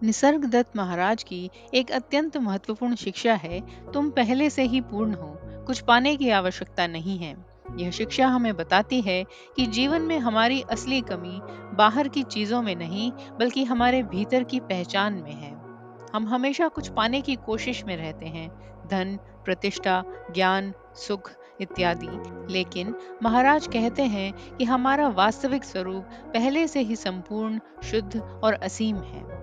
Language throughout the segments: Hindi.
निसर्गदत्त महाराज की एक अत्यंत महत्वपूर्ण शिक्षा है, तुम पहले से ही पूर्ण हो, कुछ पाने की आवश्यकता नहीं है। यह शिक्षा हमें बताती है कि जीवन में हमारी असली कमी बाहर की चीजों में नहीं, बल्कि हमारे भीतर की पहचान में है। हम हमेशा कुछ पाने की कोशिश में रहते हैं, धन, प्रतिष्ठा, ज्ञान, सुख इत्यादि। लेकिन महाराज कहते हैं कि हमारा वास्तविक स्वरूप पहले से ही संपूर्ण, शुद्ध और असीम है।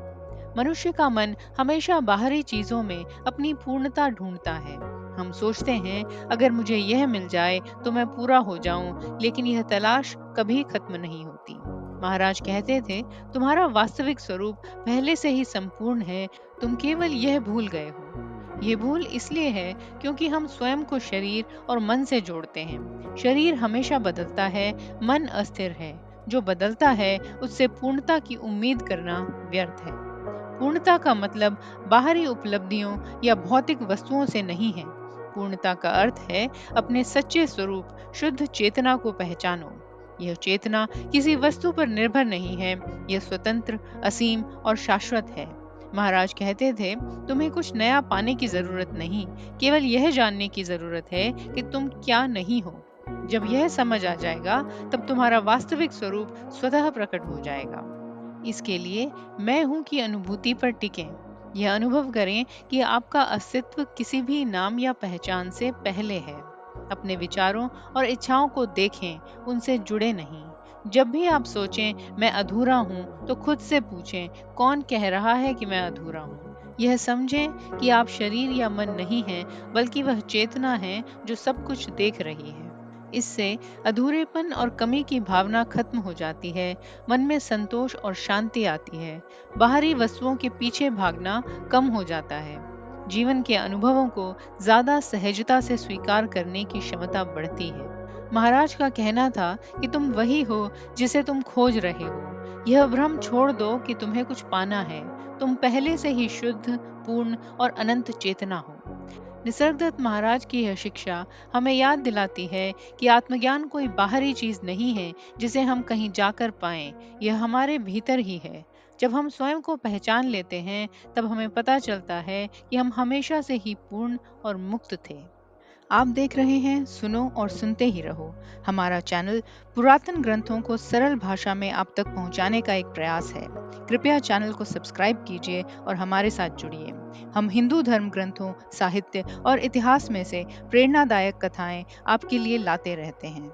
मनुष्य का मन हमेशा बाहरी चीजों में अपनी पूर्णता ढूंढता है। हम सोचते हैं, अगर मुझे यह मिल जाए तो मैं पूरा हो जाऊं, लेकिन यह तलाश कभी खत्म नहीं होती। महाराज कहते थे, तुम्हारा वास्तविक स्वरूप पहले से ही संपूर्ण है, तुम केवल यह भूल गए हो। ये भूल इसलिए है क्योंकि हम स्वयं को शरीर और मन से जोड़ते हैं। शरीर हमेशा बदलता है, मन अस्थिर है। जो बदलता है उससे पूर्णता की उम्मीद करना व्यर्थ है। पूर्णता का मतलब बाहरी उपलब्धियों या भौतिक वस्तुओं से नहीं है। पूर्णता का अर्थ है अपने सच्चे स्वरूप, शुद्ध चेतना को पहचानो। यह चेतना किसी वस्तु पर निर्भर नहीं है, यह स्वतंत्र, असीम और शाश्वत है। महाराज कहते थे, तुम्हें कुछ नया पाने की जरूरत नहीं, केवल यह जानने की जरूरत है कि तुम क्या नहीं हो। जब यह समझ आ जाएगा, तब तुम्हारा वास्तविक स्वरूप स्वतः प्रकट हो जाएगा। इसके लिए मैं हूं की अनुभूति पर टिकें। यह अनुभव करें कि आपका अस्तित्व किसी भी नाम या पहचान से पहले है। अपने विचारों और इच्छाओं को देखें, उनसे जुड़े नहीं। जब भी आप सोचें मैं अधूरा हूं, तो खुद से पूछें, कौन कह रहा है कि मैं अधूरा हूं। यह समझें कि आप शरीर या मन नहीं हैं, बल्कि वह चेतना है जो सब कुछ देख रही है। इससे अधूरेपन और कमी की भावना खत्म हो जाती है, मन में संतोष और शांति आती है। बाहरी वस्तुओं के पीछे भागना कम हो जाता है। जीवन के अनुभवों को ज्यादा सहजता से स्वीकार करने की क्षमता बढ़ती है। महाराज का कहना था कि तुम वही हो जिसे तुम खोज रहे हो। यह भ्रम छोड़ दो कि तुम्हें कुछ पाना है। तुम पहले से ही शुद्ध, पूर्ण और अनंत चेतना हो। निसर्गदत्त महाराज की यह शिक्षा हमें याद दिलाती है कि आत्मज्ञान कोई बाहरी चीज नहीं है जिसे हम कहीं जाकर पाएं। यह हमारे भीतर ही है। जब हम स्वयं को पहचान लेते हैं, तब हमें पता चलता है कि हम हमेशा से ही पूर्ण और मुक्त थे। आप देख रहे हैं सुनो और सुनते ही रहो। हमारा चैनल पुरातन ग्रंथों को सरल भाषा में आप तक पहुंचाने का एक प्रयास है। कृपया चैनल को सब्सक्राइब कीजिए और हमारे साथ जुड़िए। हम हिंदू धर्म ग्रंथों, साहित्य और इतिहास में से प्रेरणादायक कथाएं आपके लिए लाते रहते हैं।